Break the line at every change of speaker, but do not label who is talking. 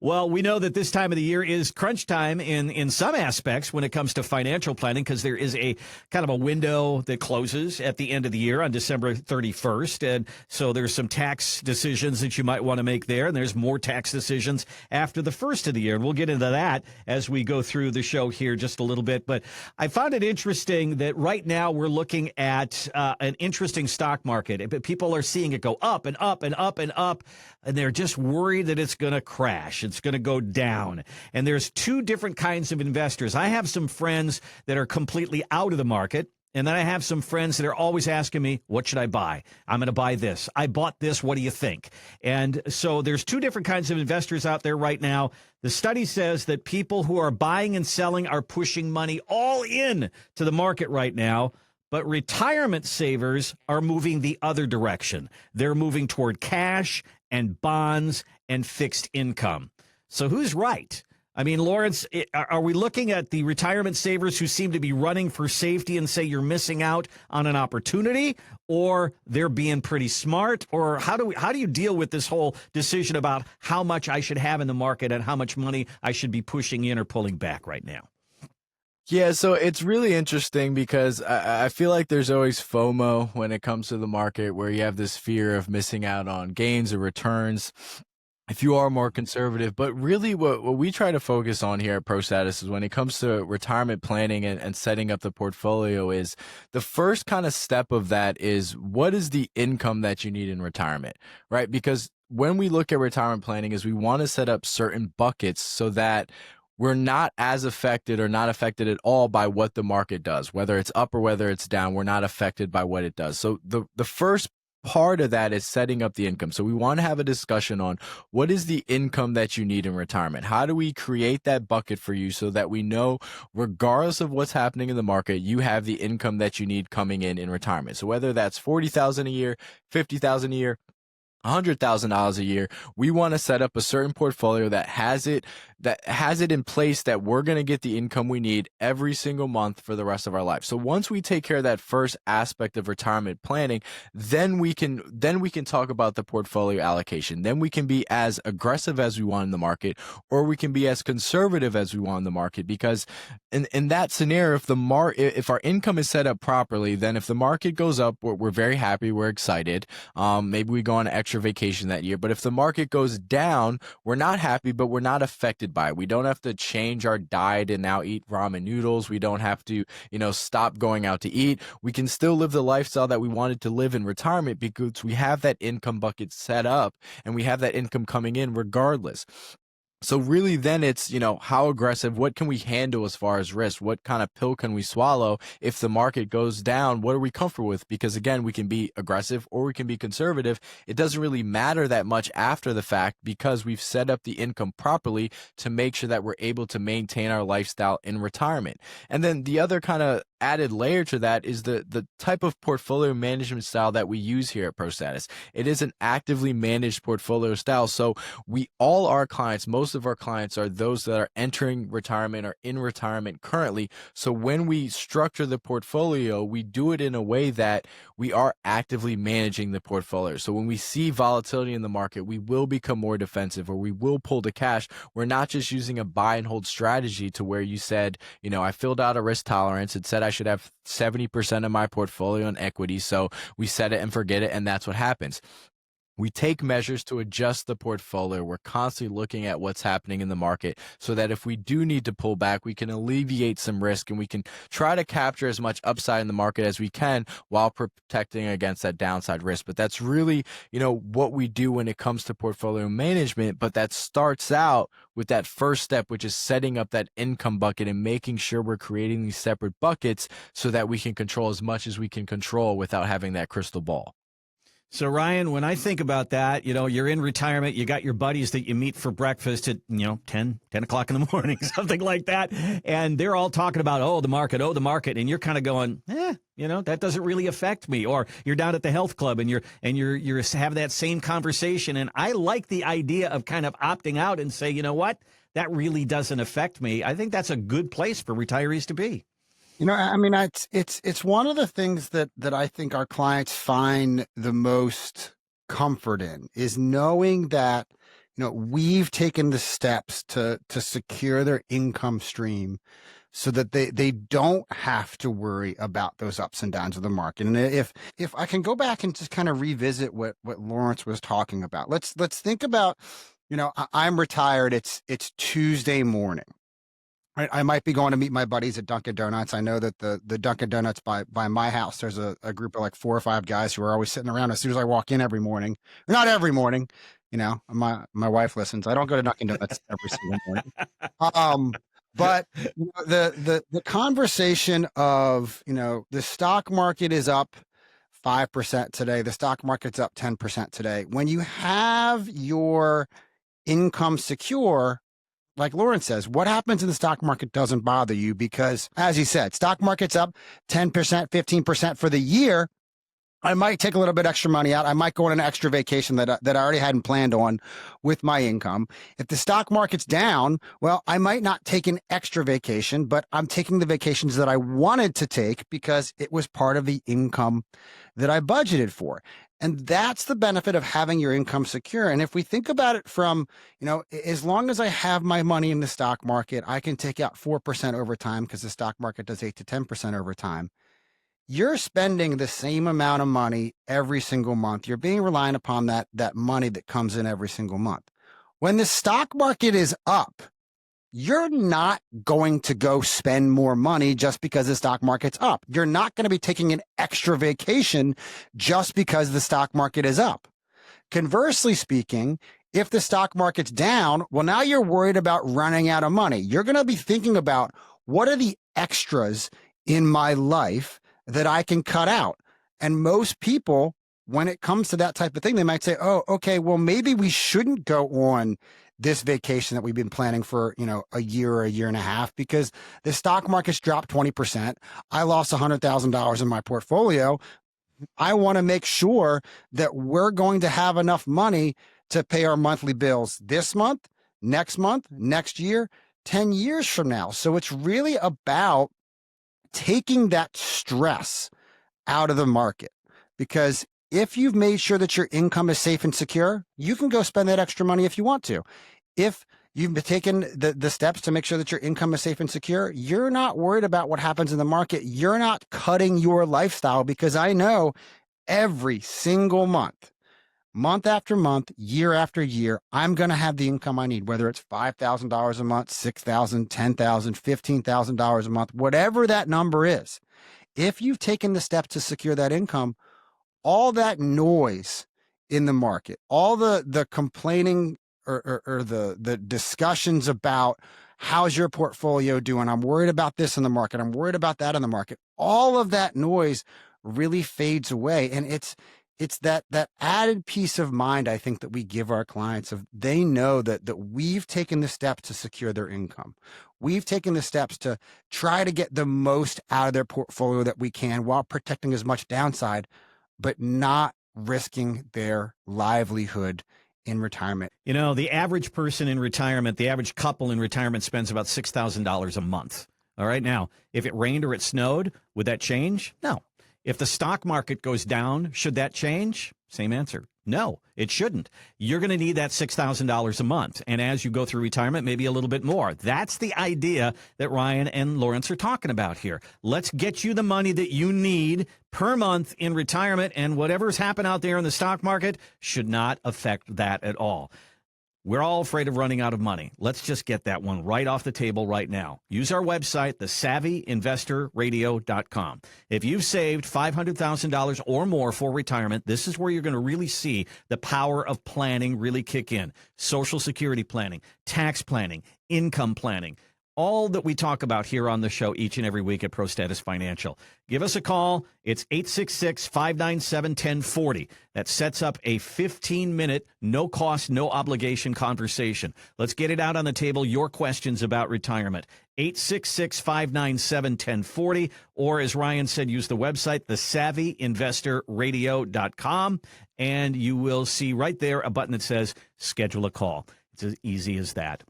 Well, we know that this time of the year is crunch time in some aspects when it comes to financial planning, because there is a kind of a window that closes at the end of the year on December 31st. And so there's some tax decisions that you might want to make there. And there's more tax decisions after the first of the year. And we'll get into that as we go through the show here just a little bit. But I found it interesting that right now we're looking at an interesting stock market. People are seeing it go up and up and up and up, and they're just worried that it's going to crash. It's going to go down. And there's two different kinds of investors. I have some friends that are completely out of the market. And then I have some friends that are always asking me, what should I buy? I'm going to buy this. I bought this. What do you think? And so there's two different kinds of investors out there right now. The study says that people who are buying and selling are pushing money all in to the market right now. But retirement savers are moving the other direction. They're moving toward cash and bonds and fixed income. So who's right? I mean, Lawrence, are we looking at the retirement savers who seem to be running for safety and say you're missing out on an opportunity, or they're being pretty smart? Or how do you deal with this whole decision about how much I should have in the market and how much money I should be pushing in or pulling back right now?
Yeah, so it's really interesting because I feel like there's always FOMO when it comes to the market, where you have this fear of missing out on gains or returns if you are more conservative. But really what we try to focus on here at Prostatis is when it comes to retirement planning and setting up the portfolio, is the first kind of step of that is, what is the income that you need in retirement, right? Because when we look at retirement planning, is we want to set up certain buckets so that we're not as affected or not affected at all by what the market does, whether it's up or whether it's down. We're not affected by what it does. So the first part of that is setting up the income. So we want to have a discussion on what is the income that you need in retirement. How do we create that bucket for you so that we know, regardless of what's happening in the market, you have the income that you need coming in retirement. So whether that's $40,000 a year, $50,000 a year, $100,000 a year, we want to set up a certain portfolio that has it in place, that we're going to get the income we need every single month for the rest of our life. So once we take care of that first aspect of retirement planning, then we can talk about the portfolio allocation. Then we can be as aggressive as we want in the market, or we can be as conservative as we want in the market. Because in that scenario, if our income is set up properly, then if the market goes up, we're very happy, we're excited. Maybe we go on an extra vacation that year. But if the market goes down, we're not happy, but we're not affected by it. We don't have to change our diet and now eat ramen noodles. We don't have to, stop going out to eat. We can still live the lifestyle that we wanted to live in retirement because we have that income bucket set up and we have that income coming in regardless. So really then it's, how aggressive, what can we handle as far as risk? What kind of pill can we swallow if the market goes down? What are we comfortable with? Because again, we can be aggressive or we can be conservative. It doesn't really matter that much after the fact because we've set up the income properly to make sure that we're able to maintain our lifestyle in retirement. And then the other kind of added layer to that is the type of portfolio management style that we use here at Prostatis. It is an actively managed portfolio style. So all our clients, most of our clients are those that are entering retirement or in retirement currently. So when we structure the portfolio, we do it in a way that we are actively managing the portfolio. So when we see volatility in the market, we will become more defensive or we will pull the cash. We're not just using a buy and hold strategy to where you said, I filled out a risk tolerance. It said I should have 70% of my portfolio in equity. So we set it and forget it. And that's what happens. We take measures to adjust the portfolio. We're constantly looking at what's happening in the market so that if we do need to pull back, we can alleviate some risk and we can try to capture as much upside in the market as we can while protecting against that downside risk. But that's really, what we do when it comes to portfolio management. But that starts out with that first step, which is setting up that income bucket and making sure we're creating these separate buckets so that we can control as much as we can control without having that crystal ball.
So, Ryan, when I think about that, you're in retirement, you got your buddies that you meet for breakfast at, 10 o'clock in the morning, something like that. And they're all talking about, the market. And you're kind of going, that doesn't really affect me. Or you're down at the health club and you're have that same conversation. And I like the idea of kind of opting out and say, you know what, that really doesn't affect me. I think that's a good place for retirees to be.
It's one of the things that I think our clients find the most comfort in is knowing that, we've taken the steps to secure their income stream so that they don't have to worry about those ups and downs of the market. And if I can go back and just kind of revisit what Lawrence was talking about, let's think about, I'm retired. It's Tuesday morning. I might be going to meet my buddies at Dunkin' Donuts. I know that the Dunkin' Donuts by my house, there's a group of like 4 or 5 guys who are always sitting around as soon as I walk in every morning. Not every morning, my wife listens. I don't go to Dunkin' Donuts every single morning. But the conversation of, the stock market is up 5% today. The stock market's up 10% today. When you have your income secure, like Lawrence says, what happens in the stock market doesn't bother you because, as he said, stock market's up 10%, 15% for the year. I might take a little bit extra money out. I might go on an extra vacation that I already hadn't planned on with my income. If the stock market's down, well, I might not take an extra vacation, but I'm taking the vacations that I wanted to take because it was part of the income that I budgeted for. And that's the benefit of having your income secure. And if we think about it from, as long as I have my money in the stock market, I can take out 4% over time because the stock market does 8 to 10% over time. You're spending the same amount of money every single month. You're being reliant upon that money that comes in every single month. When the stock market is up, you're not going to go spend more money just because the stock market's up. You're not going to be taking an extra vacation just because the stock market is up. Conversely speaking, if the stock market's down, well, now you're worried about running out of money. You're going to be thinking about what are the extras in my life that I can cut out. And most people, when it comes to that type of thing, they might say, oh, okay, well, maybe we shouldn't go on this vacation that we've been planning for, a year or a year and a half because the stock market's dropped 20%. I lost $100,000 in my portfolio. I want to make sure that we're going to have enough money to pay our monthly bills this month, next year, 10 years from now. So it's really about taking that stress out of the market, because if you've made sure that your income is safe and secure, you can go spend that extra money if you want to. If you've taken the steps to make sure that your income is safe and secure, you're not worried about what happens in the market. You're not cutting your lifestyle, because I know every single month after month, year after year, I'm going to have the income I need, whether it's $5,000 a month, $6,000, $10,000, $15,000 a month, whatever that number is. If you've taken the steps to secure that income, all that noise in the market, all the complaining or the discussions about how's your portfolio doing, I'm worried about this in the market, I'm worried about that in the market, all of that noise really fades away. And it's that added peace of mind, I think, that we give our clients of they know that we've taken the steps to secure their income. We've taken the steps to try to get the most out of their portfolio that we can while protecting as much downside, but not risking their livelihood in retirement.
The average person in retirement, the average couple in retirement spends about $6,000 a month. All right. Now, if it rained or it snowed, would that change? No. If the stock market goes down, should that change? Same answer. No, it shouldn't. You're going to need that $6,000 a month. And as you go through retirement, maybe a little bit more. That's the idea that Ryan and Lawrence are talking about here. Let's get you the money that you need per month in retirement, and whatever's happened out there in the stock market should not affect that at all. We're all afraid of running out of money. Let's just get that one right off the table right now. Use our website, thesavvyinvestorradio.com. If you've saved $500,000 or more for retirement, this is where you're going to really see the power of planning really kick in. Social Security planning, tax planning, income planning, all that we talk about here on the show each and every week at Prostatis Financial. Give us a call. It's 866-597-1040. That sets up a 15-minute, no-cost, no-obligation conversation. Let's get it out on the table, your questions about retirement. 866-597-1040, or as Ryan said, use the website, thesavvyinvestorradio.com, and you will see right there a button that says schedule a call. It's as easy as that.